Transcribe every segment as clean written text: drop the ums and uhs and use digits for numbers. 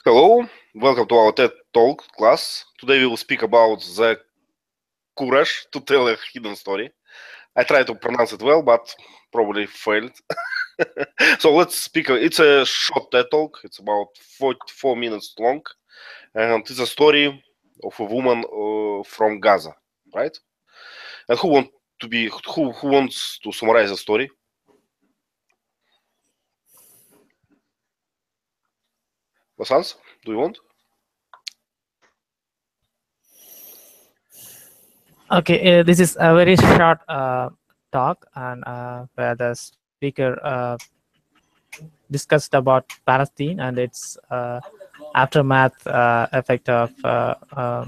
Hello, welcome to our TED Talk class. Today we will speak about the courage to tell a hidden story. I tried to pronounce it well, but probably failed. So let's speak. It's a short TED Talk. It's about 4 minutes long, and it's a story of a woman from Gaza, right? And who wants to summarize the story? Vasans, do you want? Okay, this is a very short talk, and where the speaker discussed about Palestine and its aftermath effect of the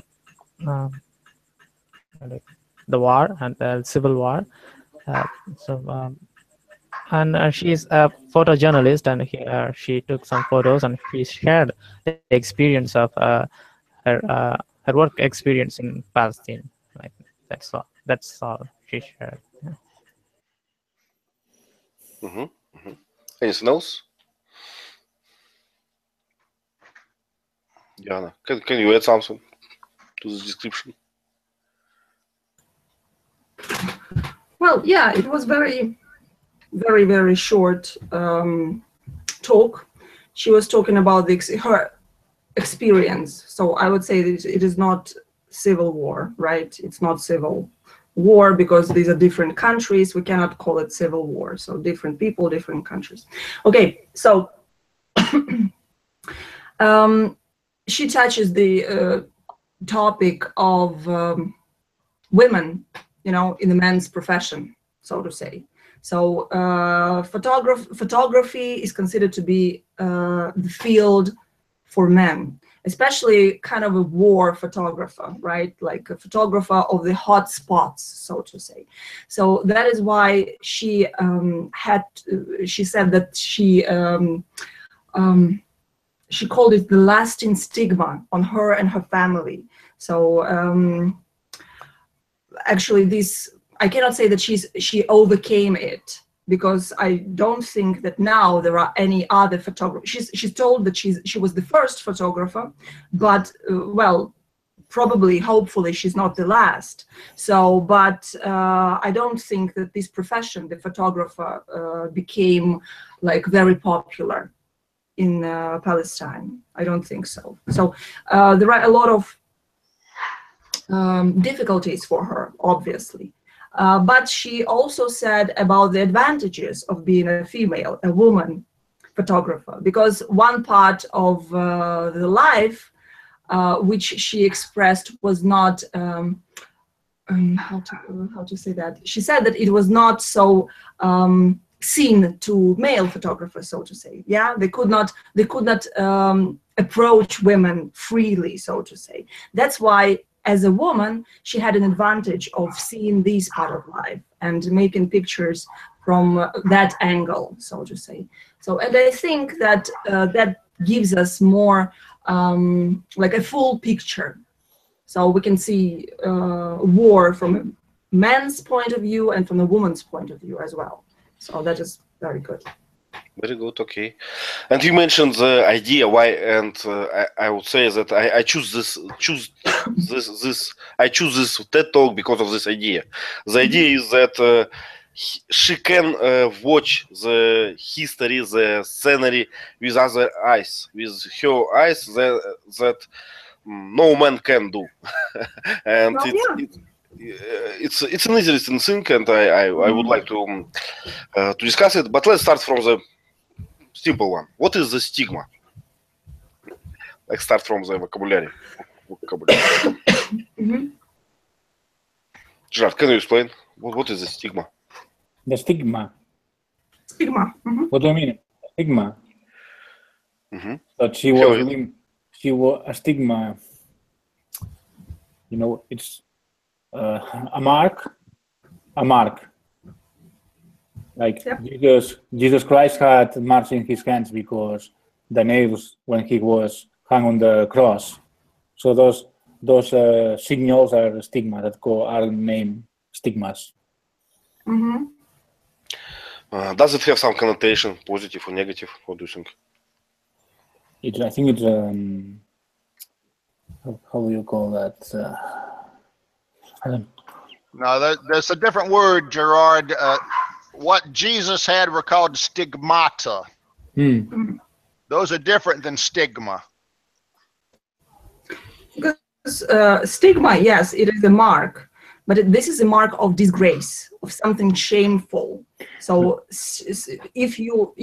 war and the civil war. She is a photojournalist, and she took some photos and she shared the experience of her work experience in Palestine. Like that's all. That's all she shared. Anything else? Diana, can you add something to this description? Well, yeah, it was very, very short talk. She was talking about her experience. So I would say that it is not civil war, right? It's not civil war because these are different countries. We cannot call it civil war. So different people, different countries. Okay, so she touches the topic of women, in the men's profession, so to say. So photography is considered to be the field for men, especially kind of a war photographer, right? Like a photographer of the hot spots, so to say. So that is why she she said that she called it the lasting stigma on her and her family. So actually I cannot say that she overcame it, because I don't think that now there are any other photographers. She's told that she was the first photographer, but well, probably, hopefully, she's not the last. So, but I don't think that this profession, the photographer, became like very popular in Palestine. I don't think so. So there are a lot of difficulties for her, obviously. But she also said about the advantages of being a female, a woman photographer, because one part of the life which she expressed was not, how to say that? She said that it was not so seen to male photographers, so to say. Yeah, they could not approach women freely, so to say. That's why, as a woman, she had an advantage of seeing this part of life and making pictures from that angle, so to say. So, and I think that that gives us more like a full picture. So we can see war from a man's point of view and from a woman's point of view as well. So that is very good. Very good. Okay, and you mentioned the idea why, and I would say that I choose this TED Talk because of this idea. The idea is that she can watch the history, the scenery with other eyes, with her eyes that no man can do, and well, it's an interesting thing, and I would like to discuss it. But let's start from the simple one. What is the stigma? Let's start from the vocabulary. Gerard, can you explain what is the stigma? The stigma. Stigma. What do you mean? Stigma. That she was a stigma. It's a mark. Like Jesus Christ had marks in his hands because the nails when he was hung on the cross. So those signals are stigma that are named stigmas. Does it have some connotation, positive or negative? What do you think? I think it's how do you call that? I don't. No, there's a different word, Gerard. What Jesus had were called stigmata. Those are different than stigma. Because stigma, yes, it is a mark, but this is a mark of disgrace, of something shameful. So if you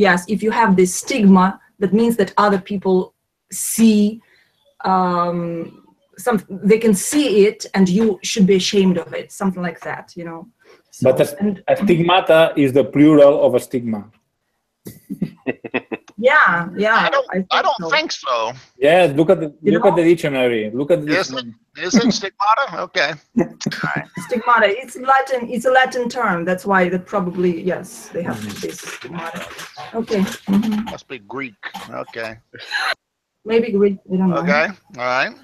have this stigma, that means that other people see they can see it, and you should be ashamed of it, something like that, you know. So, But a stigmata is the plural of a stigma. Yeah. I don't think so. Yeah, look at the dictionary. Look at the Is dictionary. it stigmata? Okay. All right. Stigmata. It's Latin. It's a Latin term. That's why that probably, yes, they have this stigmata. Okay. Must be Greek. Okay. Maybe Greek. I don't know. Okay. All right.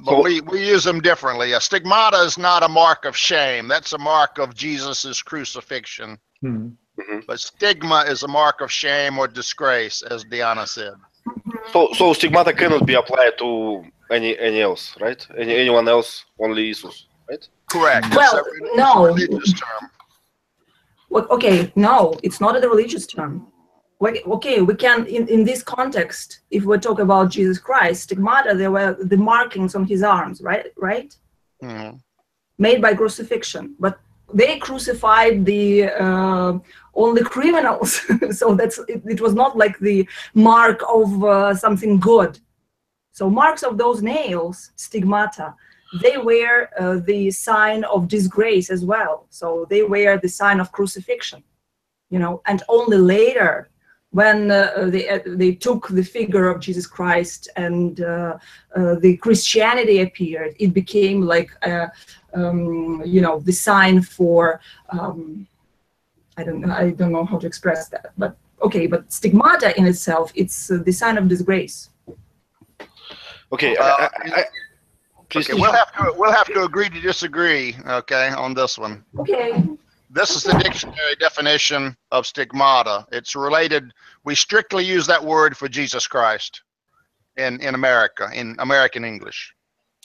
But we use them differently. A stigmata is not a mark of shame. That's a mark of Jesus's crucifixion. But stigma is a mark of shame or disgrace, as Diana said. So stigmata cannot be applied to any else, right? Anyone else, only Jesus, right? Correct. Well, It's no. a religious term. Well, okay, no, it's not a religious term. Okay, we can, in this context, if we talk about Jesus Christ, stigmata, there were the markings on his arms, right? Made by crucifixion. But they crucified the only criminals. So it was not like the mark of something good. So marks of those nails, stigmata, they wear the sign of disgrace as well. So they wear the sign of crucifixion, you know, and only later, when they took the figure of Jesus Christ and the Christianity appeared, it became like, you know, the sign for, I don't know how to express that, but okay, but stigmata in itself, it's the sign of disgrace. Okay, please. Okay, we'll have to agree to disagree, okay, on this one. Okay. This is the dictionary definition of stigmata. It's related. We strictly use that word for Jesus Christ in America, in American English.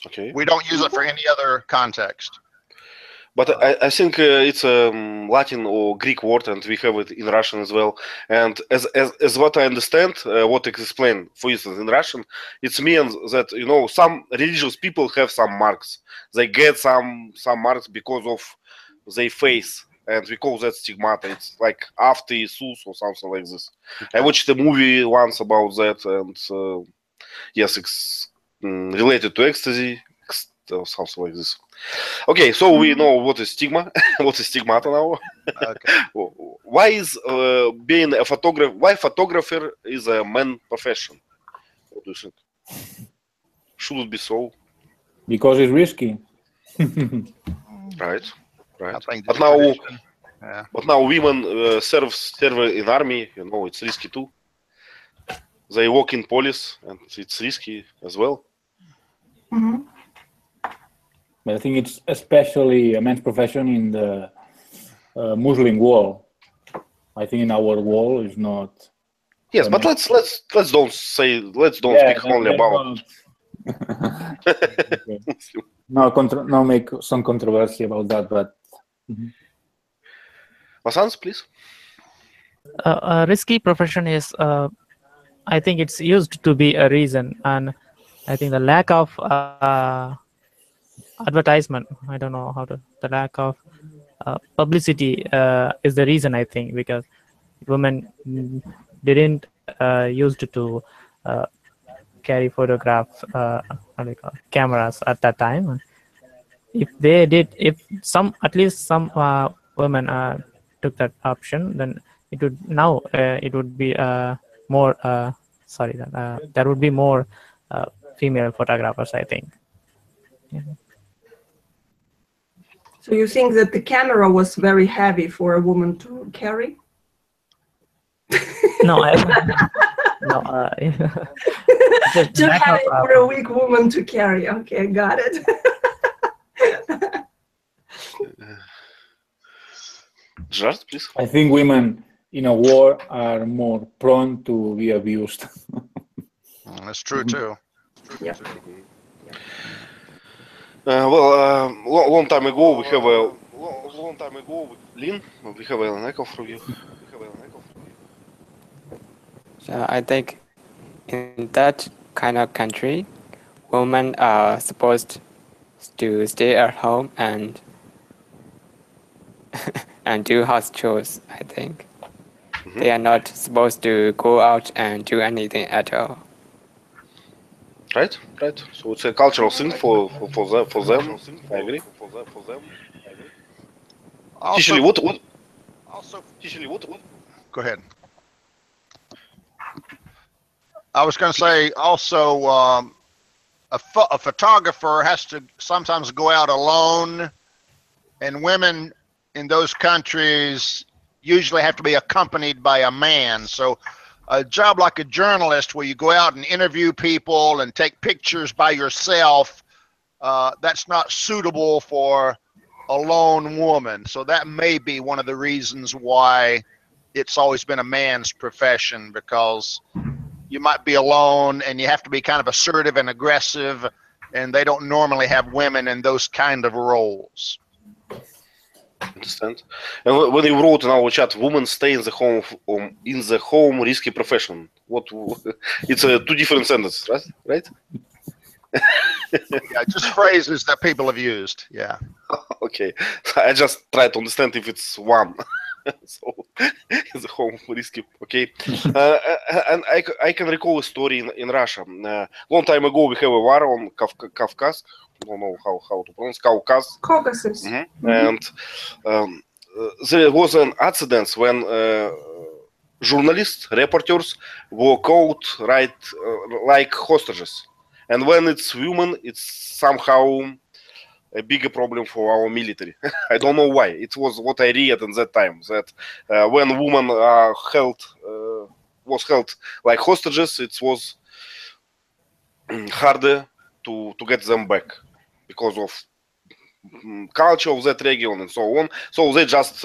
Okay. We don't use it for any other context. But I think it's a Latin or Greek word, and we have it in Russian as well. And as what I understand, what it explained, for instance, in Russian, it means that, you know, some religious people have some marks. They get some marks because of their face. And we call that stigmata. It's like after Jesus or something like this. I watched a movie once about that, and yes, it's related to ecstasy or something like this. Okay, so we know what is stigma, what is stigmata now. Okay. Why is being a photographer? Why photographer is a man profession? What do you think? Should it be so? Because it's risky. Right. I think But now women serve in army. You know, it's risky too. They work in police, and it's risky as well. But I think it's especially a man's profession in the Muslim world. I think in our world is not. Yes, but let's don't speak only about. No, make some controversy about that, but. Masans, please. A risky profession is, I think it's used to be a reason, and I think the lack of advertisement, I don't know how to, the lack of publicity is the reason, I think, because women didn't used to carry photographs, cameras at that time. If they did, at least some women took that option, then it would be more. There would be more female photographers, I think. Yeah. So you think that the camera was very heavy for a woman to carry? No, Too heavy for a weak woman to carry. Okay, got it. Gerard, please. I think women in a war are more prone to be abused. That's true too. Yeah. Well, long time ago we have a Lynn. We have an echo from you. So I think in that kind of country, women are supposed to stay at home and and do house chores, I think. They are not supposed to go out and do anything at all. Right. So it's a cultural thing for them. I agree. Also, What? Go ahead. I was going to say also, a photographer has to sometimes go out alone, and women in those countries usually have to be accompanied by a man. So a job like a journalist where you go out and interview people and take pictures by yourself, that's not suitable for a lone woman. So that may be one of the reasons why it's always been a man's profession, because you might be alone and you have to be kind of assertive and aggressive, and they don't normally have women in those kind of roles. Understand. And when you wrote in our chat, "Women stay in the home, risky profession." What? It's two different sentences, right? Yeah, just phrases that people have used. Yeah. Okay. I just try to understand if it's one. So in the home risky. Okay. And I can recall a story in Russia. Long time ago, we have a war on Kavkaz. I don't know how to pronounce Caucasus. And there was an accident when journalists, reporters were caught like hostages. And when it's women, it's somehow a bigger problem for our military. I don't know why. It was what I read in that time, that when women was held like hostages, it was harder to get them back because of culture of that region and so on. So they just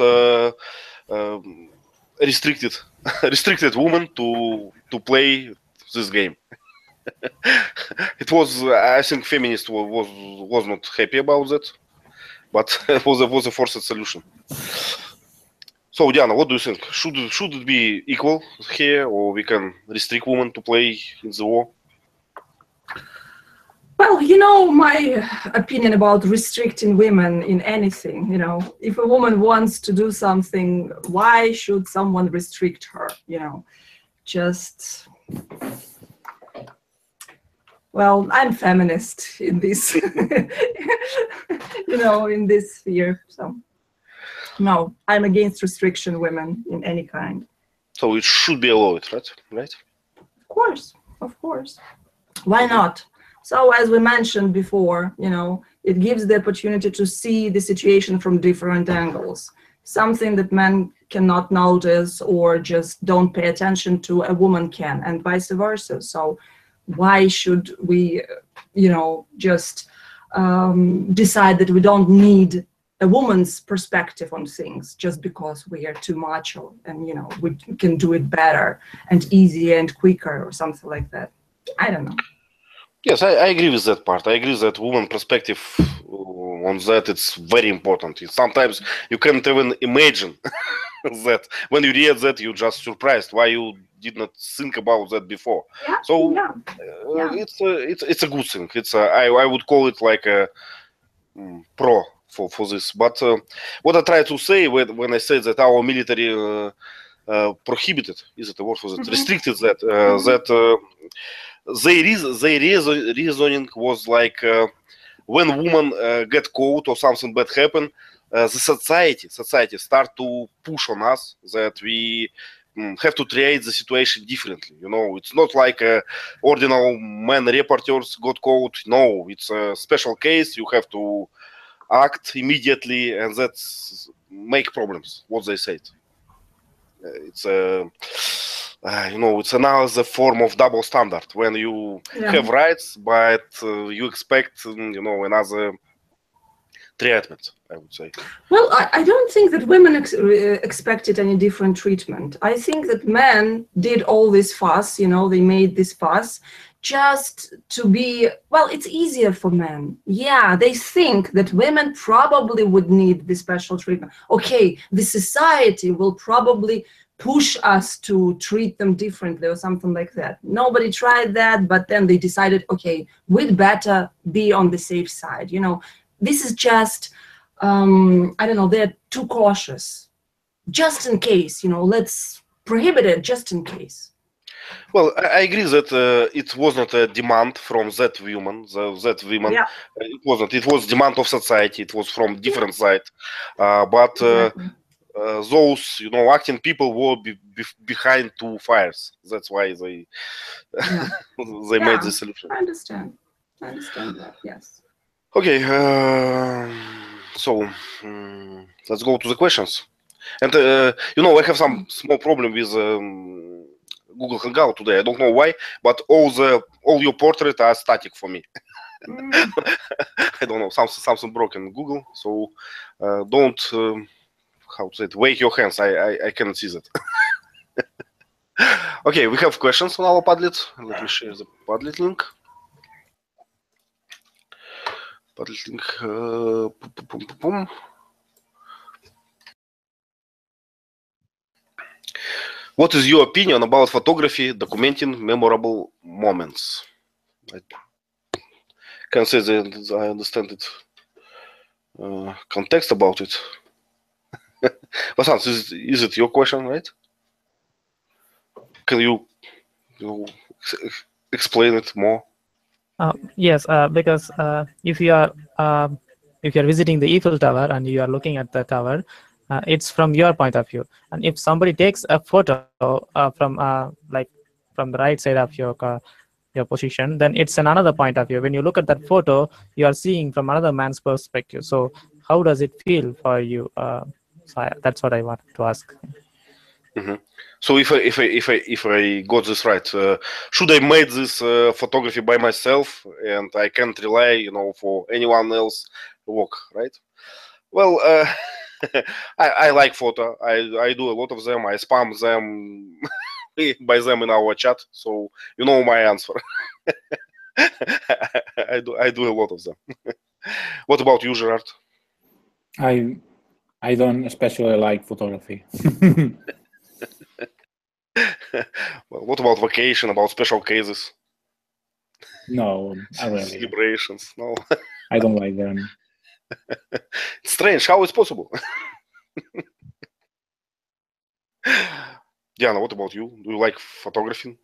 restricted women to play this game. It was, I think, feminists was not happy about that, but it was a forced solution. So, Diana, what do you think? Should it be equal here, or we can restrict women to play in the war? Well, you know my opinion about restricting women in anything. You know, if a woman wants to do something, why should someone restrict her? You know, just. Well, I'm feminist in this, you know, in this sphere. So, no, I'm against restriction women in any kind. So it should be allowed, right? Of course. Why not? So, as we mentioned before, you know, it gives the opportunity to see the situation from different angles. Something that men cannot notice or just don't pay attention to, a woman can, and vice versa. So, why should we, you know, just decide that we don't need a woman's perspective on things just because we are too macho and, you know, we can do it better and easier and quicker or something like that? I don't know. Yes, I agree with that part. I agree that woman perspective on that, it's very important. Sometimes you can't even imagine that. When you read that, you're just surprised why you did not think about that before. Yeah, so yeah. It's a good thing. It's I would call it like a pro for this. But what I try to say when I say that our military prohibited, is it a word for that? Restricted that their reasoning was like when women get caught or something bad happen, the society start to push on us that we have to treat the situation differently. You know, it's not like ordinary men reporters got caught. No, it's a special case. You have to act immediately, and that's make problems. What they said. It's a you know, it's another form of double standard when you have rights, but you expect, you know, another treatment, I would say. Well, I don't think that women expected any different treatment. I think that men did all this fuss, you know, they made this fuss just to be, well, it's easier for men. Yeah, they think that women probably would need this special treatment. Okay, the society will probably push us to treat them differently or something like that. Nobody tried that, but then they decided, okay, we'd better be on the safe side. You know, this is just, I don't know, they're too cautious. Just in case, you know, let's prohibit it just in case. Well, I agree that it was not a demand from that woman. Yeah. It wasn't. It was demand of society. It was from different side. But Exactly. those, you know, acting people were behind two fires. That's why they Yeah. they made the solution. I understand. I understand that. Yes. Okay. So let's go to the questions. And you know, I have some small problem with Google Hangout today. I don't know why, but all your portraits are static for me. I don't know, something broken in Google. So don't how to say it, wave your hands. I cannot see that. Okay, we have questions on our Padlet. Let me share the Padlet link. Padlet link. What is your opinion about photography documenting memorable moments? I can say that I understand it. Context about it. Vasant, is it your question, right? Can you explain it more? Yes, because if you are visiting the Eiffel Tower and you are looking at the tower, it's from your point of view. And if somebody takes a photo from the right side of your position, then it's another point of view. When you look at that photo, you are seeing from another man's perspective. So how does it feel for you? So that's what I wanted to ask. Mm-hmm. So if I got this right, should I make this photography by myself and I can't rely, you know, for anyone else work, right? Well, I like photo. I do a lot of them. I spam them by them in our chat. So you know my answer. I do a lot of them. What about you, Gerard? I don't especially like photography. Well, what about vacation? About special cases? No, I really. Celebrations? No. I don't like them. It's strange. How it's possible? Diana, what about you? Do you like photography?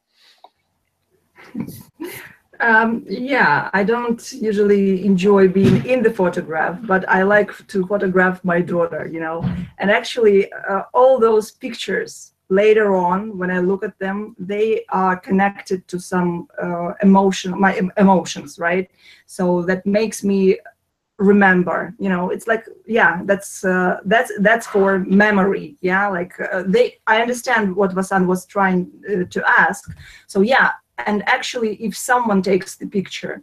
Yeah, I don't usually enjoy being in the photograph, but I like to photograph my daughter, you know. And actually, all those pictures later on, when I look at them, they are connected to some my emotions, right? So that makes me remember, you know. It's like, yeah, that's for memory. Yeah, like I understand what Vasant was trying to ask. So yeah. And actually, if someone takes the picture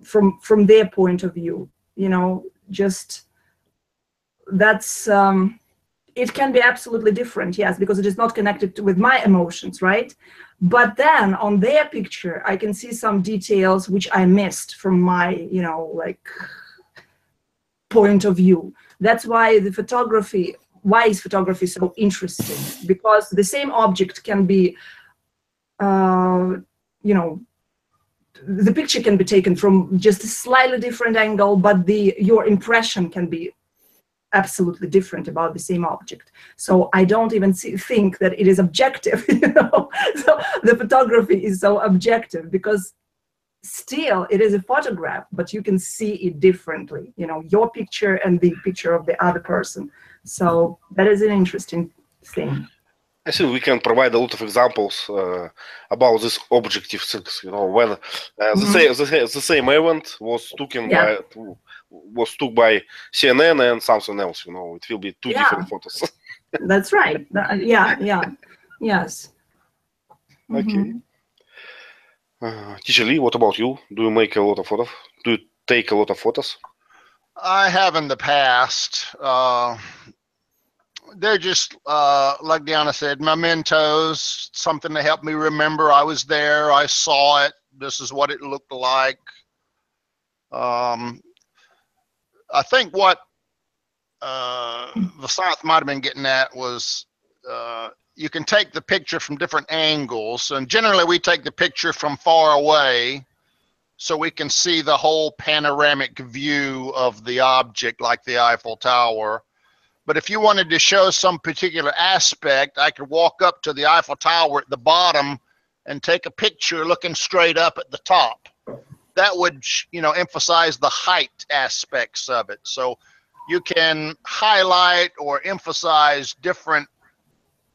from their point of view, you know, just that's it can be absolutely different, yes, because it is not connected with my emotions, right? But then on their picture, I can see some details which I missed from my, you know, like point of view. That's why why is photography so interesting? Because the same object can be you know, the picture can be taken from just a slightly different angle, but your impression can be absolutely different about the same object. So I don't even think that it is objective, you know. So the photography is so objective because still it is a photograph, but you can see it differently, you know, your picture and the picture of the other person. So that is an interesting thing. I think we can provide a lot of examples about this objective things. You know, when the same event was taken by CNN and something else. You know, it will be two different photos. That's right. Yes. Okay. Teacher Lee, what about you? Do you make a lot of photos? Do you take a lot of photos? I have in the past. They're just, like Deanna said, mementos, something to help me remember I was there, I saw it, this is what it looked like. I think what Vasanth might have been getting at was you can take the picture from different angles, and generally we take the picture from far away so we can see the whole panoramic view of the object, like the Eiffel Tower. But if you wanted to show some particular aspect, I could walk up to the Eiffel Tower at the bottom and take a picture looking straight up at the top. That would, you know, emphasize the height aspects of it. So you can highlight or emphasize different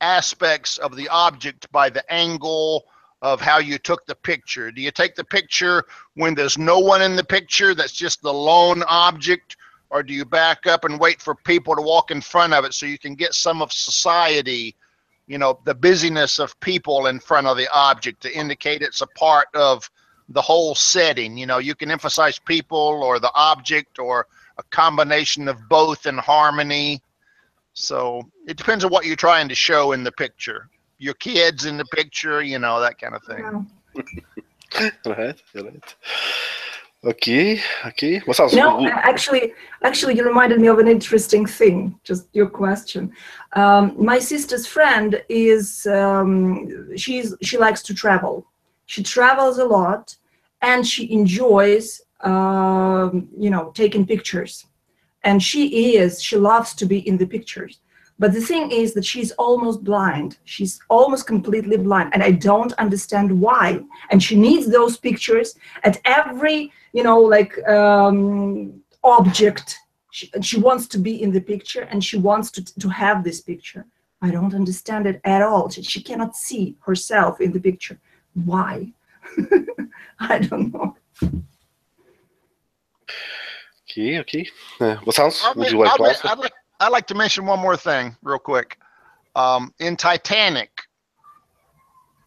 aspects of the object by the angle of how you took the picture. Do you take the picture when there's no one in the picture, that's just the lone object? Or do you back up and wait for people to walk in front of it so you can get some of society, you know, the busyness of people in front of the object to indicate it's a part of the whole setting? You know, you can emphasize people or the object or a combination of both in harmony. So it depends on what you're trying to show in the picture. Your kids in the picture, you know, that kind of thing. Yeah. Right. Okay. What's else? No, actually, you reminded me of an interesting thing. Just your question. My sister's friend is she likes to travel. She travels a lot, and she enjoys you know, taking pictures. And she loves to be in the pictures. But the thing is that she's almost blind. She's almost completely blind, and I don't understand why. And she needs those pictures at every, you know, like object. She wants to be in the picture, and she wants to have this picture. I don't understand it at all. She cannot see herself in the picture. Why? I don't know. Okay. What else would you like to answer? I'd like to mention one more thing real quick. In Titanic,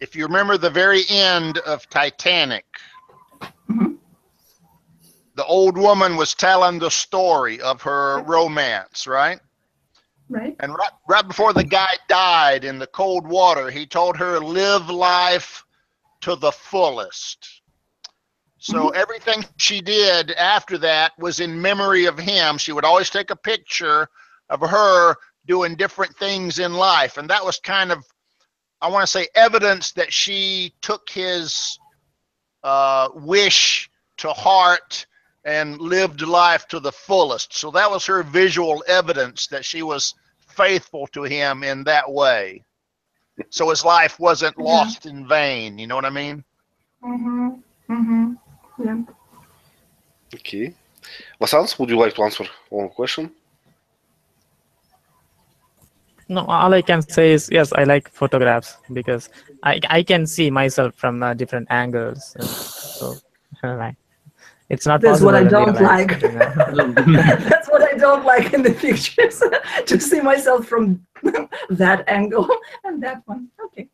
if you remember the very end of Titanic, the old woman was telling the story of her romance, right? Right. And right before the guy died in the cold water, he told her, live life to the fullest. So everything she did after that was in memory of him. She would always take a picture of her doing different things in life. And that was kind of, I want to say, evidence that she took his wish to heart and lived life to the fullest. So that was her visual evidence that she was faithful to him in that way. So his life wasn't lost in vain. You know what I mean? Yeah. Okay. What else would you like to answer one question? No, all I can say is yes, I like photographs because I can see myself from different angles. So like, it's not That's possible. what I in real don't life, like. you know. That's what I don't like in the pictures. To see myself from that angle and that one. Okay.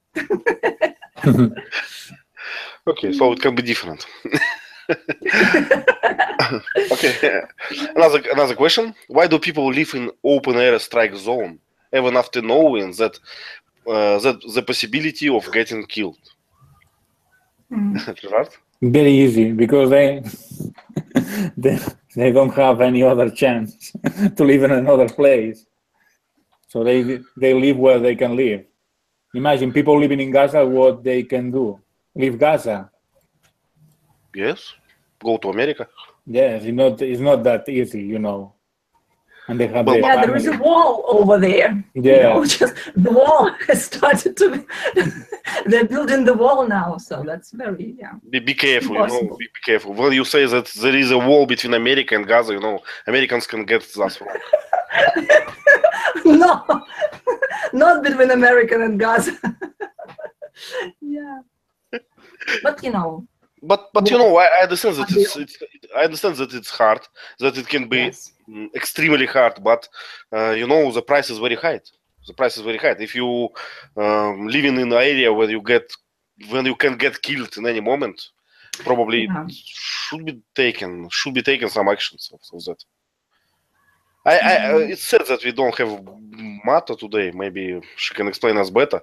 Okay, so it can be different. Okay. Another question. Why do people live in open air strike zone even after knowing that the possibility of getting killed? Very easy, because they don't have any other chance to live in another place. So they live where they can live. Imagine people living in Gaza, what they can do. Leave Gaza. Yes. Go to America. Yes, it's not that easy, you know. And they have there is a wall over there. Yeah. You know, just the wall has started to they're building the wall now, so that's very Be careful, you know, be careful. When you say that there is a wall between America and Gaza, you know, Americans can get that wrong. No, not between America and Gaza. Yeah. But you know. But you know, I understand that it's hard, that it can be extremely hard. But you know, the price is very high. The price is very high. If you living in an area where you can get killed in any moment, probably should be taken some actions of that. It's sad that we don't have Mata today. Maybe she can explain us better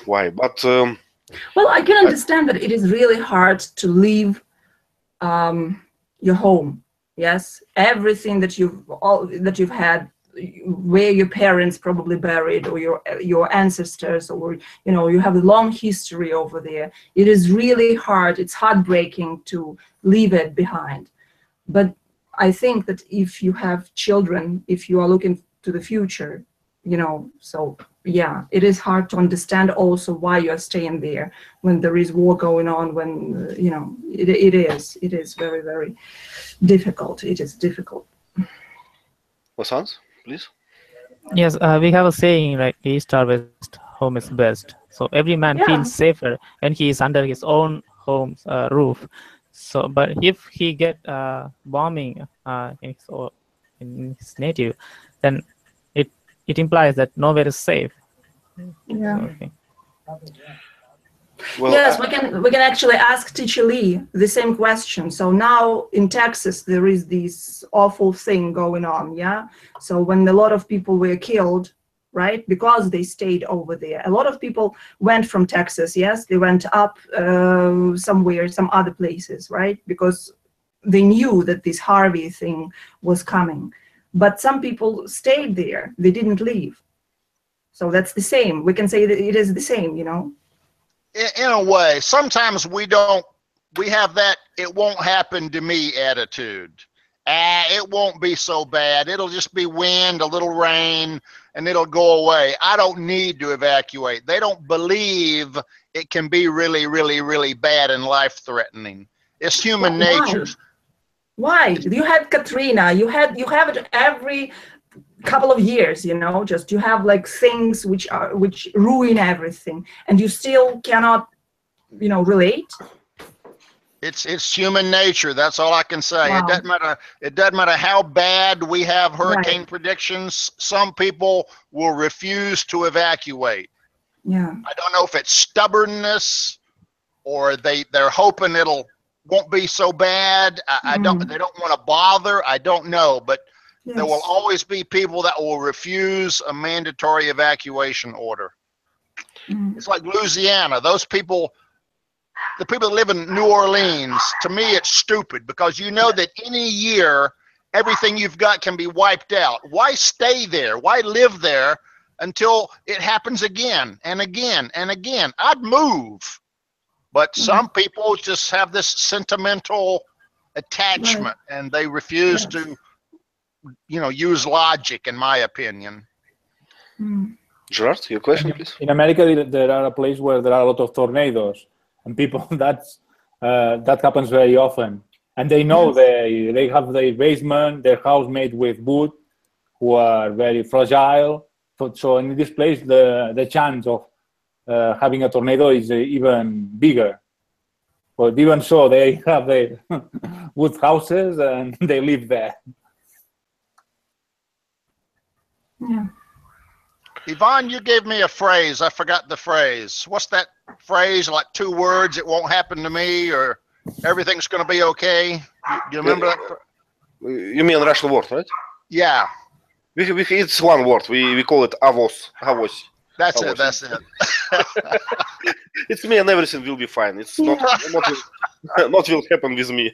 why. But well, I can understand that it is really hard to leave your home. Yes, everything that you've had, where your parents probably buried, or your ancestors, or you have a long history over there. It is really hard. It's heartbreaking to leave it behind. But I think that if you have children, if you are looking to the future, so yeah, it is hard to understand also why you are staying there when there is war going on, when it is very, very difficult. It is difficult. Wasans, please. Yes, we have a saying like east or west, home is best. So every man feels safer when he is under his own home's roof. So, but if he get bombing in his native, then it implies that nowhere is safe. Yeah. Okay. Well, yes, we can actually ask Teacher Lee the same question. So now in Texas there is this awful thing going on, yeah. So when a lot of people were killed, right, because they stayed over there. A lot of people went from Texas, yes, they went up somewhere, some other places, right, because they knew that this Harvey thing was coming. But some people stayed there, they didn't leave. So that's the same. We can say that it is the same, In a way, sometimes we have that "it won't happen to me" attitude. It won't be so bad. It'll just be wind, a little rain, and it'll go away. I don't need to evacuate. They don't believe it can be really, really, really bad and life-threatening. It's human nature. Why? You had Katrina. You have it every couple of years, just you have like things which ruin everything, and you still cannot relate. It's human nature. That's all I can say. Wow. It doesn't matter how bad we have hurricane predictions. Some people will refuse to evacuate. Yeah. I don't know if it's stubbornness or they're hoping won't be so bad. They don't want to bother. I don't know, but there will always be people that will refuse a mandatory evacuation order. It's like Louisiana. Those people, the people that live in New Orleans, to me it's stupid, because that any year everything you've got can be wiped out. Why stay there? Why live there until it happens again and again and again? I'd move. But some people just have this sentimental attachment, and they refuse to use logic, in my opinion. Gerard, your question, please. In America, there are a place where there are a lot of tornadoes, and people that happens very often, and they know they have their basement, their house made with wood, who are very fragile. So in this place, the chance of having a tornado is even bigger. But even so, they have their wood houses and they live there. Yeah. Yvonne, you gave me a phrase. I forgot the phrase. What's that phrase? Like 2 words, "it won't happen to me," or "everything's going to be okay"? You remember that? You mean Russian word, right? Yeah. It's one word. We call it avos. That's it. That's it. It's me, and everything will be fine. It's not will happen with me.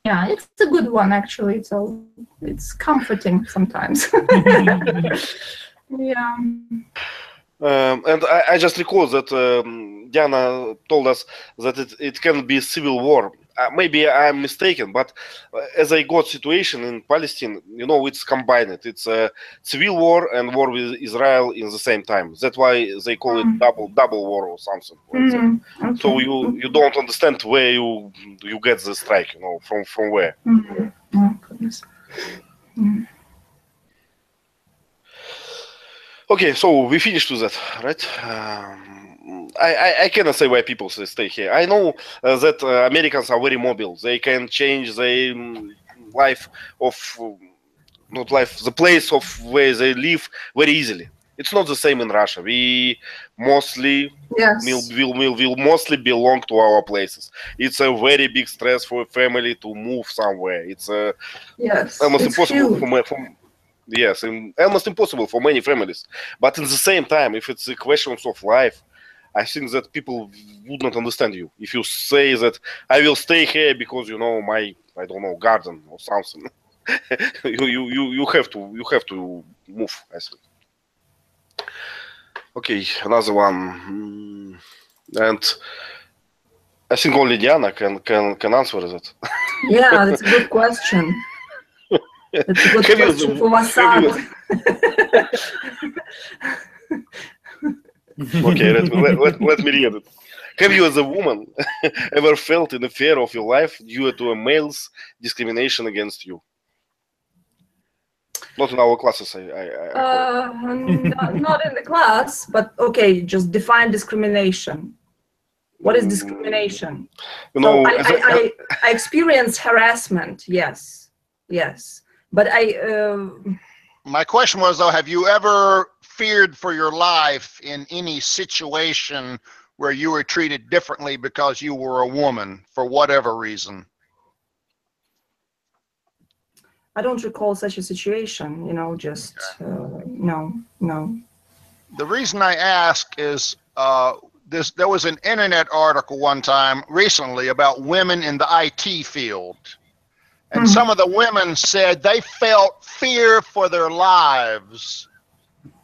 Yeah, it's a good one actually. So it's comforting sometimes. Yeah. And I just recall that Diana told us that it can be civil war. Maybe I'm mistaken, but as I got situation in Palestine, it's combined. It's a civil war and war with Israel in the same time. That's why they call it double war or something. Okay. So you don't understand where you get the strike, from where. Oh, goodness. Okay, so we finished with that, right? I cannot say why people stay here. I know that Americans are very mobile. They can change their the place of where they live very easily. It's not the same in Russia. We mostly Yes. will mostly belong to our places. It's a very big stress for a family to move somewhere. It's Yes. almost It's impossible huge. yes, and almost impossible for many families. But at the same time, if it's a question of life, I think that people would not understand you if you say that I will stay here because my, I don't know, garden or something. you have to move, I think. Okay, another one, and I think only Diana can answer that. Yeah, that's a good question. That's a good question for Vasant. Okay, let me read it. Have you, as a woman, ever felt in the fear of your life due to a male's discrimination against you? Not in our classes, Not in the class, but okay, just define discrimination. What is discrimination? I experienced harassment, yes, but my question was, though, have you ever feared for your life in any situation where you were treated differently because you were a woman for whatever reason? I don't recall such a situation, just no. The reason I ask is there was an internet article one time recently about women in the IT field. And some of the women said they felt fear for their lives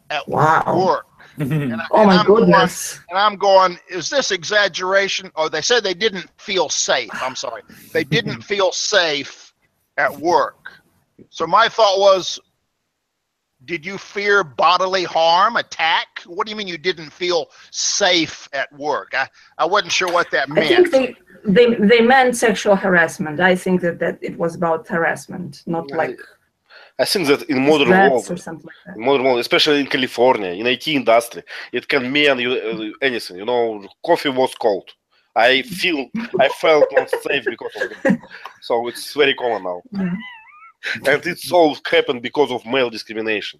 at work. Oh my goodness. And I'm going, is this exaggeration? Or they said they didn't feel safe. I'm sorry. They didn't feel safe at work. So my thought was, did you fear bodily harm, attack? What do you mean you didn't feel safe at work? I wasn't sure what that meant. I think they meant sexual harassment. I think that it was about harassment, not like. I think that in modern world, or something like that. in modern world, especially in California, in IT industry, it can mean anything. Coffee was cold. I felt not safe because of it. So it's very common now. Yeah. And it's all happened because of male discrimination.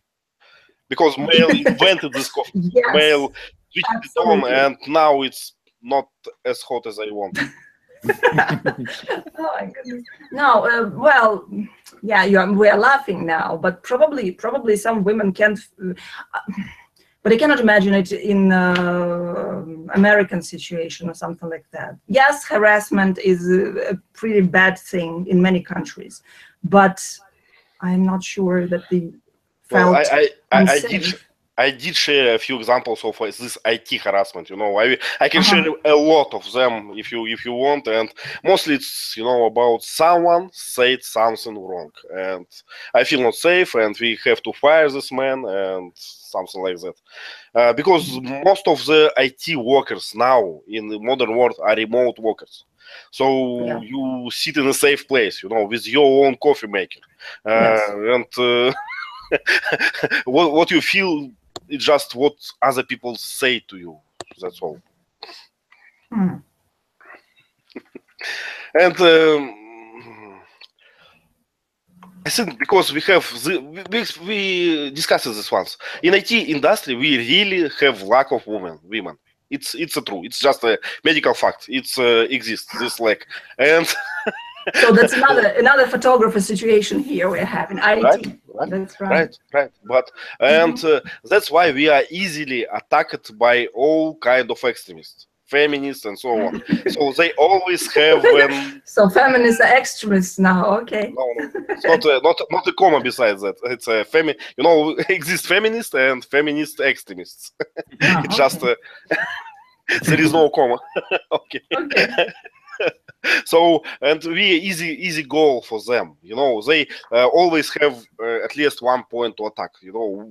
Because male invented this coffee. Yes, male switched it on, and now it's not as hot as I want. Oh my goodness. No, well, yeah, we are laughing now, but probably some women can't. But I cannot imagine it in American situation or something like that. Yes, harassment is a pretty bad thing in many countries, but I'm not sure that they felt unsafe. I did share a few examples of this IT harassment. I can share a lot of them if you want, and mostly it's about someone said something wrong, and I feel not safe, and we have to fire this man and something like that. Because most of the IT workers now in the modern world are remote workers. So you sit in a safe place, with your own coffee maker, and what you feel is just what other people say to you. That's all. And I think because we have we discussed this once in IT industry, we really have lack of women. It's true. It's just a medical fact. It's exists this lack, and so that's another photographer situation here we're having. IT. Right. That's right. Right. But that's why we are easily attacked by all kind of extremists, feminists, and so on. So they always have. So feminists are extremists now. Okay. No, it's not a comma. Besides that, it's a exist feminists and feminist extremists. It's just there is no comma. Okay. So, and we easy goal for them. They always have at least one point to attack.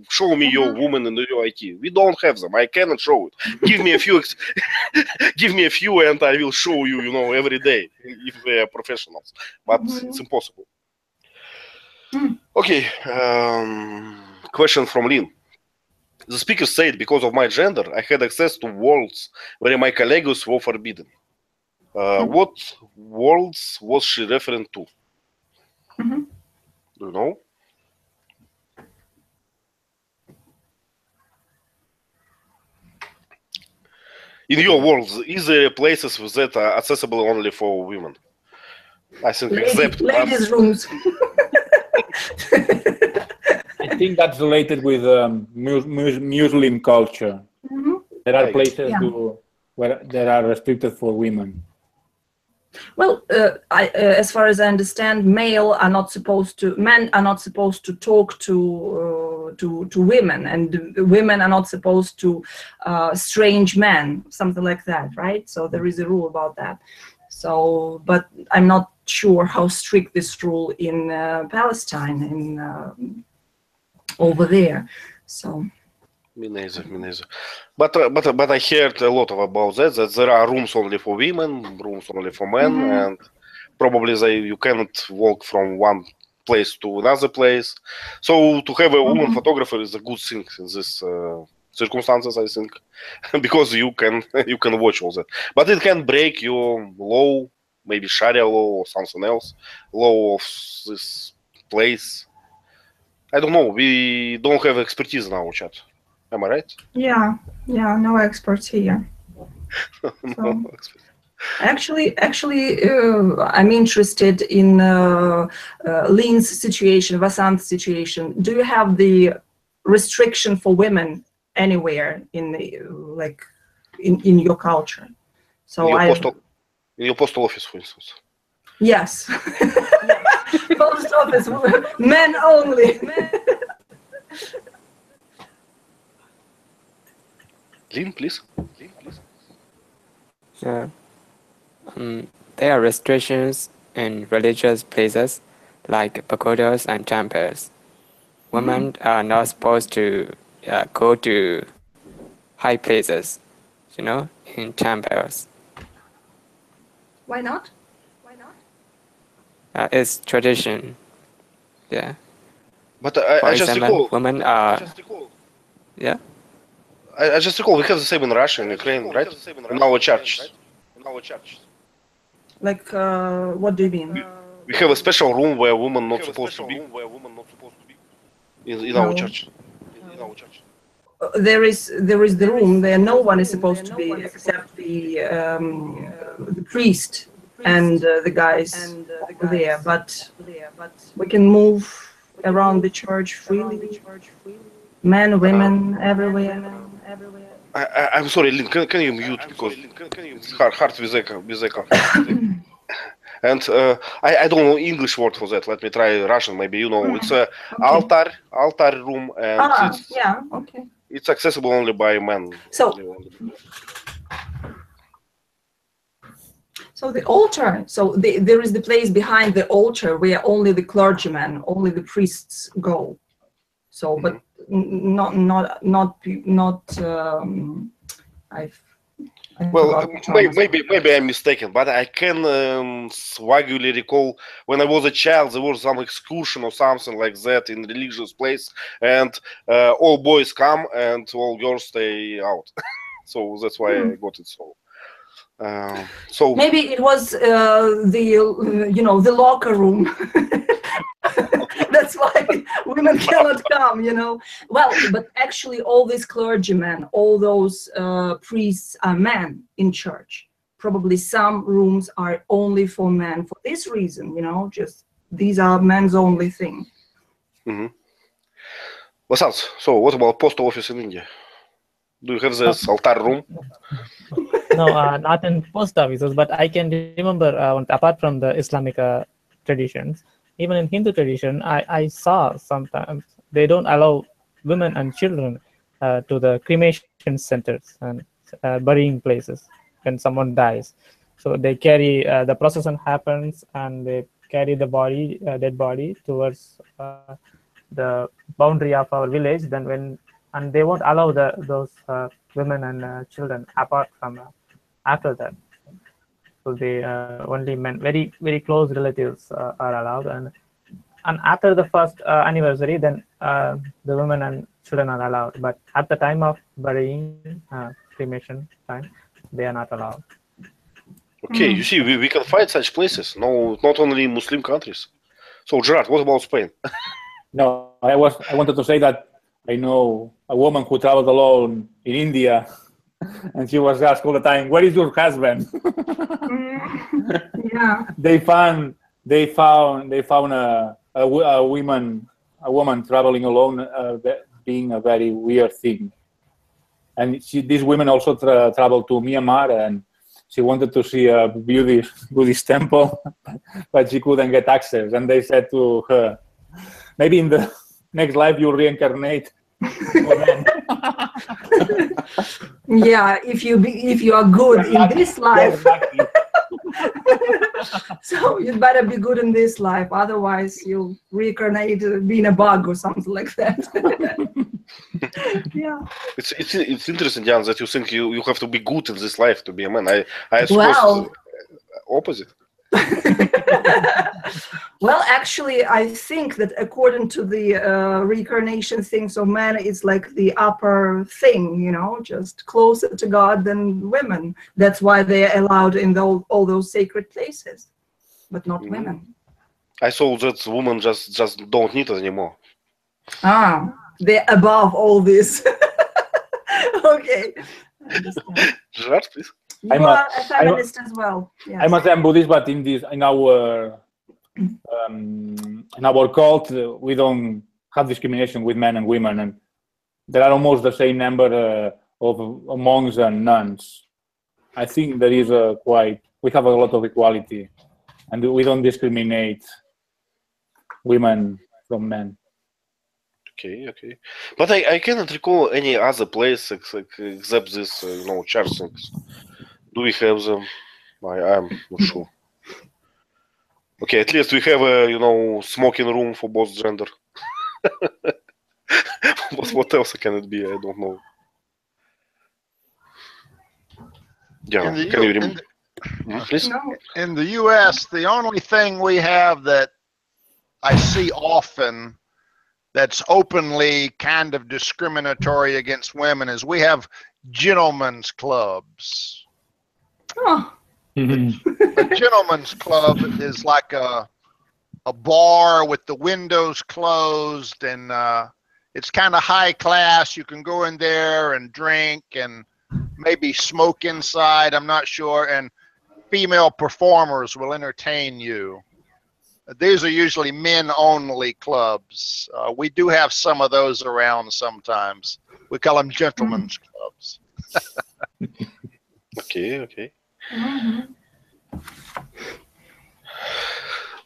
Show me your woman in your IT. We don't have them. I cannot show it. Give me a few. Give me a few, and I will show you. Every day if they are professionals. But it's impossible. Okay. Question from Lynn. The speaker said, because of my gender, I had access to worlds where my colleagues were forbidden. What worlds was she referring to? Do you know? In your world, is there places that are accessible only for women? I think except ladies' rooms. I think that's related with Muslim culture. Mm-hmm. There are places where that are restricted for women. Well, as far as I understand, men are not supposed to talk to women, and women are not supposed to strange men, something like that, right? So there is a rule about that. So, but I'm not sure how strict this rule in Palestine, over there. So. Me neither. But I heard a lot about that there are rooms only for women, rooms only for men, and probably you cannot walk from one place to another place. So to have a woman photographer is a good thing in this circumstances, I think, because you can watch all that. But it can break your law, maybe Sharia law or something else, law of this place. I don't know. We don't have expertise in our chat. Am I right? Yeah, no experts here. So, actually, I'm interested in Lynn's situation, Vasant's situation. Do you have the restriction for women anywhere in in your culture? So in your postal office, for instance. Yes. Post office, men only. Lynn, please. Sure. There are restrictions in religious places like pagodas and temples. Women are not supposed to go to high places, in temples. Why not? It's tradition. Yeah. But I just recall. Women are. Yeah. I just recall we have the same in Russia and Ukraine, right? In our church. Like, what do you mean? We have a special room where women not supposed to be. In our church. There is the room where no one is supposed to be except the priest and the guys over there. But we can move around the church freely. Men, women, everywhere. I'm sorry, Lynn, can you mute because it's hard with echo. And I don't know English word for that. Let me try Russian. Maybe it's a altar room, and it's accessible only by men. So the altar. So there is the place behind the altar where only the clergymen, only the priests go. So, but not. Maybe I'm mistaken, but I can vaguely recall when I was a child there was some excursion or something like that in religious place, and all boys come and all girls stay out. So that's why I got it. So maybe it was the locker room. That's why women cannot come, Well, but actually all these clergymen, all those priests are men in church. Probably some rooms are only for men for this reason, just these are men's only thing. Vasant, so what about post office in India? Do you have this altar room? No, not in post offices, but I can remember apart from the Islamic traditions, even in Hindu tradition, I saw sometimes they don't allow women and children to the cremation centers and burying places when someone dies. So they carry, the procession happens and they carry the body, dead body towards the boundary of our village. Then and they won't allow those women and children apart from after that. So they only men, very very close relatives are allowed, and after the first anniversary, then the women and children are allowed. But at the time of burying, cremation time, they are not allowed. Okay, you see, we can find such places. No, not only in Muslim countries. So Gerard, what about Spain? No, I wanted to say that I know a woman who traveled alone in India and she was asked all the time, "Where is your husband?" Yeah. They found a woman traveling alone, being a very weird thing. And these women also traveled to Myanmar, and she wanted to see a Buddhist temple, but she couldn't get access. And they said to her, "Maybe in the next life you'll reincarnate." Yeah, if you are good in this life. So you'd better be good in this life, otherwise you'll reincarnate being a bug or something like that. Yeah. It's interesting, Jan, that you think you have to be good in this life to be a man. I suppose opposite. Well, actually, I think that according to the reincarnation things of men, it's like the upper thing, you know, just closer to God than women. That's why they're allowed in all those sacred places, but not women. I saw that women just don't need it anymore. Ah, they're above all this. Okay. Gerard, please. You are a feminist as well. Yes. I must say I'm Buddhist, but in our cult, we don't have discrimination with men and women, and there are almost the same number of monks and nuns. I think there is we have a lot of equality, and we don't discriminate women from men. Okay. But I cannot recall any other place except this, church things. Do we have them? I'm not sure. Okay, at least we have a, smoking room for both gender. But what else can it be? I don't know. Yeah, can you remember? Please? In the U.S., the only thing we have that I see often that's openly kind of discriminatory against women is we have gentlemen's clubs. Oh. A gentleman's club is like a bar with the windows closed, and it's kind of high class. You can go in there and drink and maybe smoke inside, I'm not sure, and female performers will entertain you. These are usually men-only clubs. We do have some of those around sometimes. We call them gentlemen's clubs. Okay.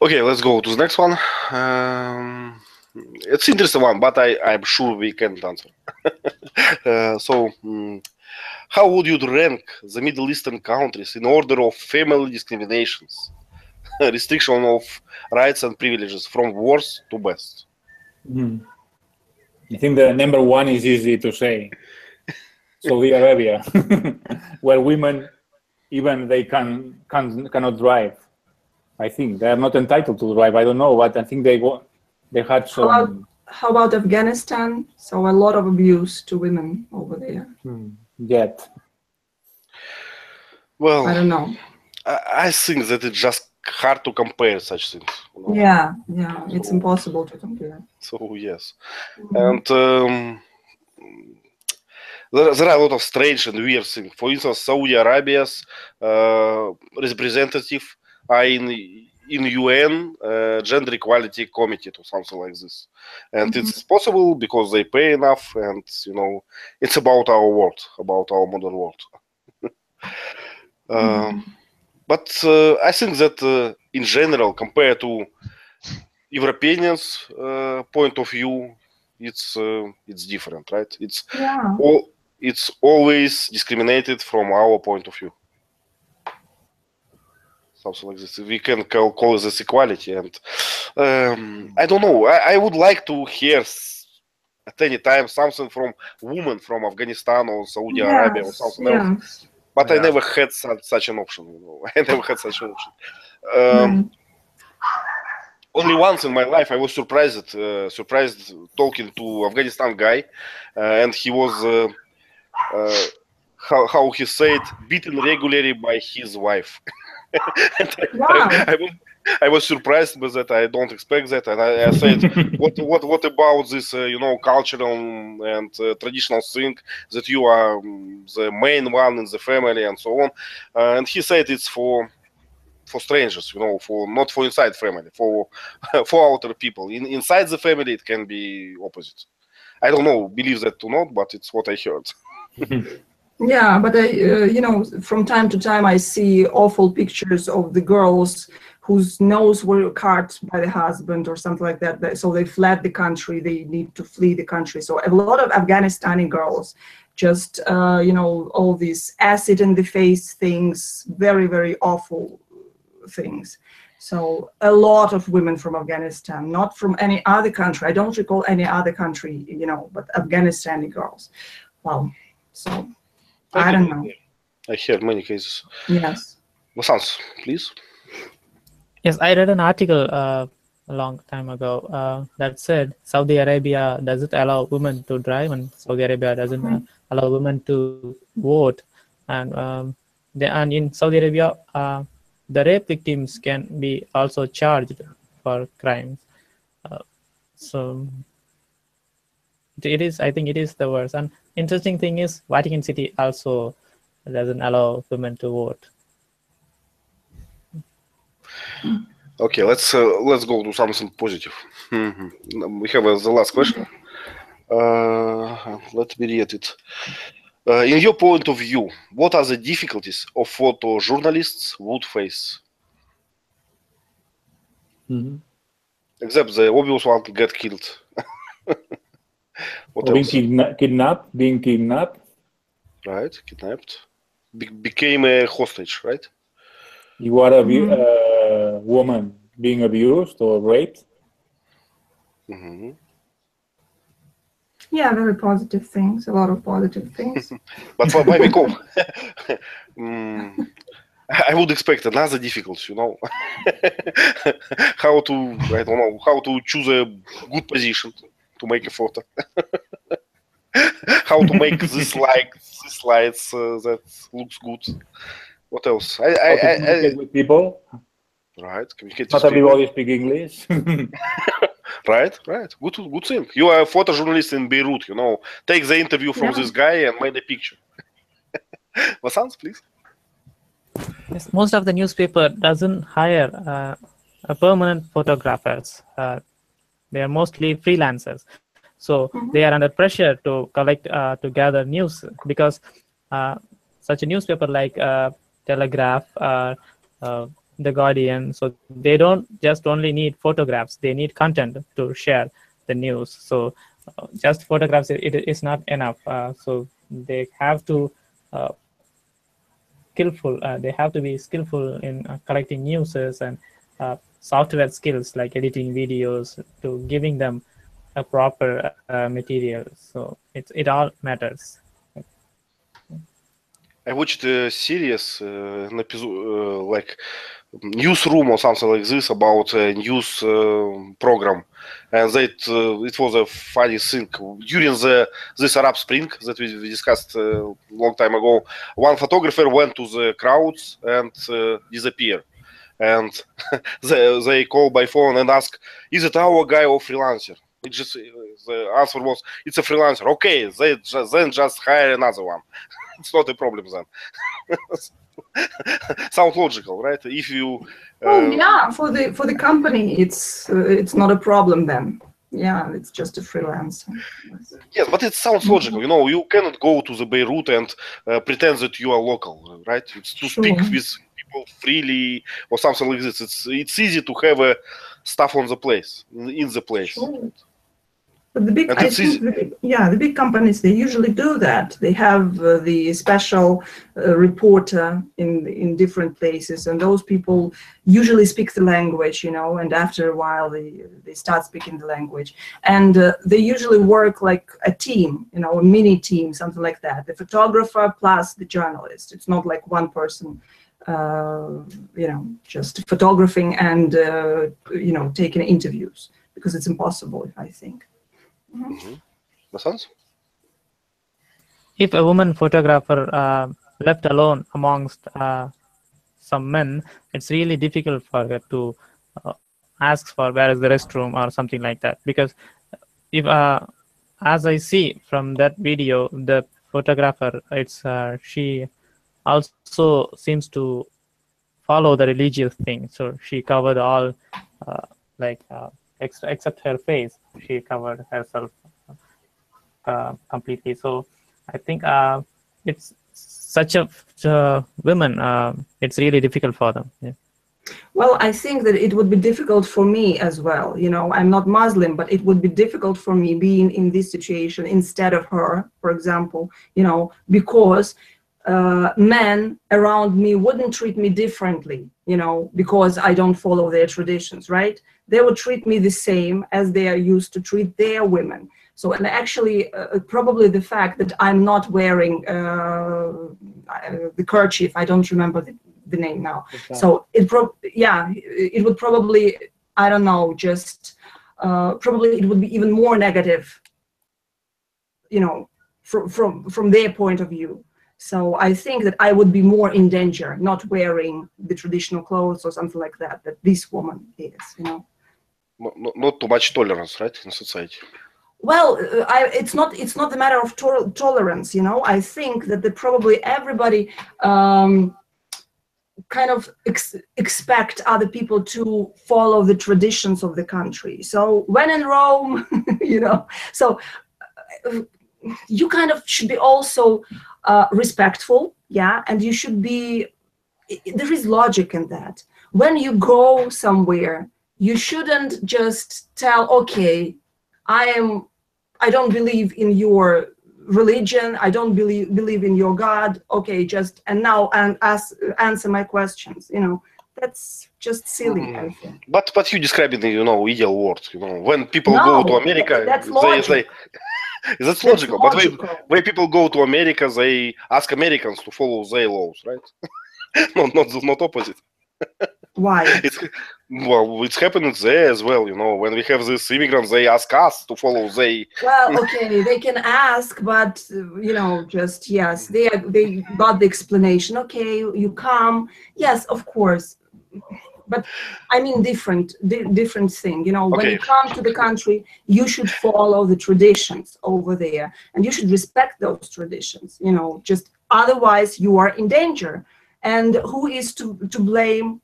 Okay, let's go to the next one. It's an interesting one, but I'm sure we can't answer. How would you rank the Middle Eastern countries in order of family discriminations, restriction of rights and privileges, from worst to best? I think the number one is easy to say. Saudi Arabia, where women, even they cannot drive. I think they are not entitled to drive. I don't know, but I think they had some. How about Afghanistan? So a lot of abuse to women over there. Yet. Well, I don't know. I think that it's just hard to compare such things. Yeah, it's impossible to compare. So yes, and there are a lot of strange and weird things. For instance, Saudi Arabia's representative are in UN Gender Equality Committee or something like this, and it's possible because they pay enough, and it's about our world, about our modern world. But I think that in general, compared to Europeans' point of view, it's different, right? It's always discriminated from our point of view. Something like this. We can call this equality, and I don't know. I would like to hear at any time something from women from Afghanistan or Saudi Arabia or something else. But I never had such an option. I never had such an option. Only once in my life I was surprised talking to Afghanistan guy, and he was how he said, beaten regularly by his wife. And I was surprised by that. I don't expect that, and I said, what about this, cultural and traditional thing that you are the main one in the family and so on? And he said it's for strangers, for not for inside family, for for outer people. Inside the family, it can be opposite. I don't know, believe that or not, but it's what I heard. Yeah, but from time to time I see awful pictures of the girls whose nose were cut by the husband or something like that. So they fled the country. They need to flee the country. So a lot of Afghanistani girls, just all these acid in the face things, very, very awful things. So a lot of women from Afghanistan, not from any other country. I don't recall any other country, but Afghanistani girls. Wow. So I don't know. I heard many cases. Yes. Vasant, please. Yes, I read an article a long time ago that said Saudi Arabia doesn't allow women to drive, and Saudi Arabia doesn't allow women to vote. And in Saudi Arabia, the rape victims can be also charged for crimes. So I think it is the worst. And interesting thing is, Vatican City also doesn't allow women to vote. Okay, let's go to something positive. We have the last question. Let me read it. In your point of view, what are the difficulties of photojournalists would face? Except the obvious one, get killed. Being kidnapped. Right, kidnapped. Became a hostage, right? You are a woman being abused or raped. Yeah, very positive things, a lot of positive things. But why we go? I would expect another difficulty, how to choose a good position to make a photo. How to make this slides that looks good. What else? Communicate with people. Right, communicate Not with people. everybody speaks English. Right. Good thing. You are a photojournalist in Beirut, Take the interview from this guy and make the picture. Vasant, please. Yes, most of the newspaper doesn't hire permanent photographers. They are mostly freelancers. So they are under pressure to collect, to gather news, because such a newspaper like Telegraph, The Guardian, so they don't just only need photographs, they need content to share the news. So just photographs, it is not enough. So they have to they have to be skillful in collecting news and software skills like editing videos to giving them a proper material. So it all matters. I watched a series, an episode, like Newsroom or something like this, about a news program, and it was a funny thing during this Arab Spring that we discussed a long time ago. One photographer went to the crowds and disappeared, and they call by phone and ask, "Is it our guy or freelancer?" It just the answer was, "It's a freelancer." Okay, then just hire another one. It's not a problem then. Sounds logical, right? If you yeah, for the company, it's not a problem then. Yeah, it's just a freelance. Yes, but it sounds logical. You cannot go to the Beirut and pretend that you are local, right? It's to speak with people freely or something like this. It's easy to have stuff on the place, in the place. Sure. But the big companies, they usually do that. They have the special reporter in different places, and those people usually speak the language, and after a while they start speaking the language. And they usually work like a team, a mini team, something like that. The photographer plus the journalist. It's not like one person, just photographing and, taking interviews, because it's impossible, I think. If a woman photographer left alone amongst some men, it's really difficult for her to asks for where is the restroom or something like that. Because if as I see from that video, the photographer, it's she also seems to follow the religious thing. So she covered all, except her face, she covered herself completely. So I think it's such a women. It's really difficult for them. Yeah. Well, I think that it would be difficult for me as well. You know, I'm not Muslim, but it would be difficult for me being in this situation instead of her, for example, you know, because men around me wouldn't treat me differently, you know, because I don't follow their traditions, right? They would treat me the same as they are used to treat their women. So, and actually, probably the fact that I'm not wearing the kerchief, I don't remember the name now. Okay. So it would probably, I don't know, just probably it would be even more negative, you know, from their point of view. So I think that I would be more in danger not wearing the traditional clothes or something like that this woman is, you know. Not too much tolerance, right, in society. Well, it's not the matter of tolerance, you know. I think that probably everybody kind of expect other people to follow the traditions of the country. So when in Rome, you know, so you kind of should be also respectful, yeah, and you should be, there is logic in that. When you go somewhere, you shouldn't just tell, okay, I don't believe in your religion, I don't believe in your God, okay, just, and now answer my questions, you know. That's just silly, I think. But you describe it in, you know, ideal words, you know, when people go to America, that's logical. That's logical. But when people go to America, they ask Americans to follow their laws, right? not opposite. Why? It's happening there as well, you know. When we have these immigrants, they ask us to follow they. Well, okay, they can ask, but you know, just yes, they got the explanation. Okay, you come, yes, of course, but I mean different thing. You know, when you come to the country, you should follow the traditions over there, and you should respect those traditions. You know, just otherwise you are in danger. And who is to blame?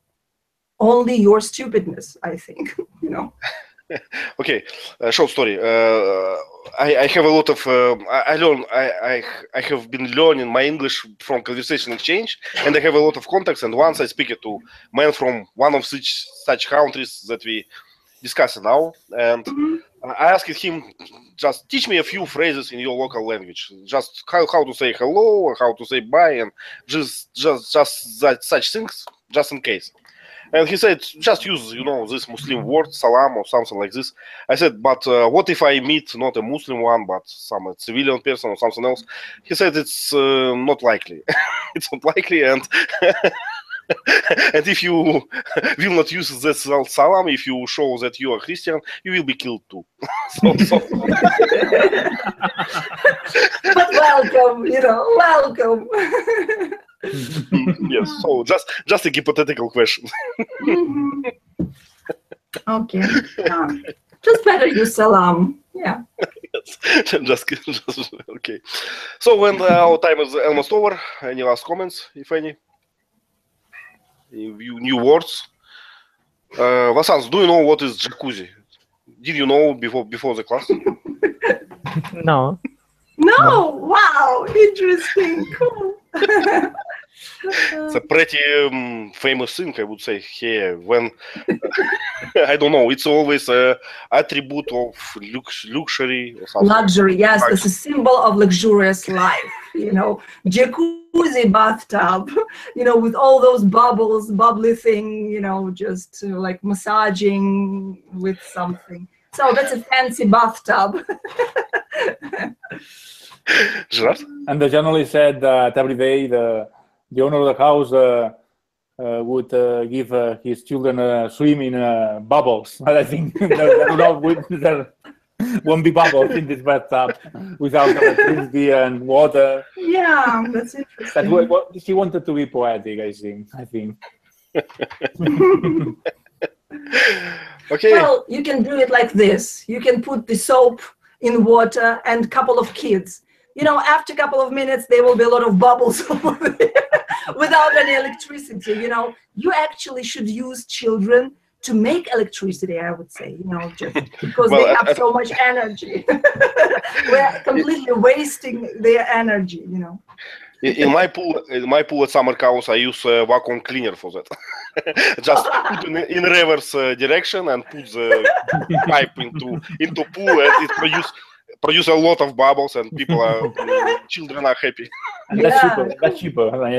Only your stupidness, I think, you know. Okay, short story. I have a lot of I have been learning my English from conversation exchange, and I have a lot of contacts. And once I speak it to men from one of such countries that we discuss now, and I asked him, just teach me a few phrases in your local language, just how to say hello or how to say bye, and just such things, just in case. And he said, just use, you know, this Muslim word, salam or something like this. I said, but what if I meet not a Muslim one, but some civilian person or something else? He said, it's not likely. It's not likely, and and if you will not use that salam, if you show that you are Christian, you will be killed too. But welcome, you know, welcome. Yes, so just a hypothetical question. Okay. Just better use salam. Yeah. Yes. Just okay. So when our time is almost over, any last comments, if any? New words? Vasans, do you know what is jacuzzi? Did you know before the class? No. No. Wow. Interesting. Cool. It's a pretty famous thing, I would say, here. When I don't know, it's always an attribute of luxury or something. Luxury, yes, it's a symbol of luxurious life. You know, jacuzzi bathtub, you know, with all those bubbles, bubbly thing, you know, just like massaging with something. So that's a fancy bathtub. And the journalist said that every day the owner of the house would give his children a swim in bubbles. But I think there won't be bubbles in this bathtub without electricity and water. Yeah, that's interesting. She wanted to be poetic, I think. Okay. Well, you can do it like this. You can put the soap in water and a couple of kids. You know, after a couple of minutes, there will be a lot of bubbles over there without any electricity. You know, you actually should use children to make electricity, I would say, you know, just because they have so much energy. We're completely wasting their energy, you know. In my pool at summer house, I use a vacuum cleaner for that. Just put in reverse direction and put the pipe into pool, and it produce a lot of bubbles, and people children are happy. And that's cheaper. That's cheaper than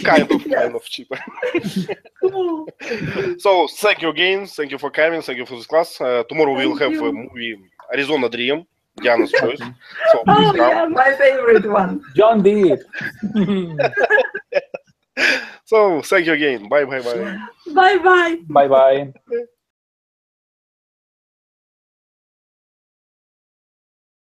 kind of cheaper. So thank you again. Thank you for coming. Thank you for this class. Tomorrow we'll have a movie, Arizona Dream, Diana's choice. So please come. Yeah, my favorite one. John did. So thank you again. Bye. Bye. Bye.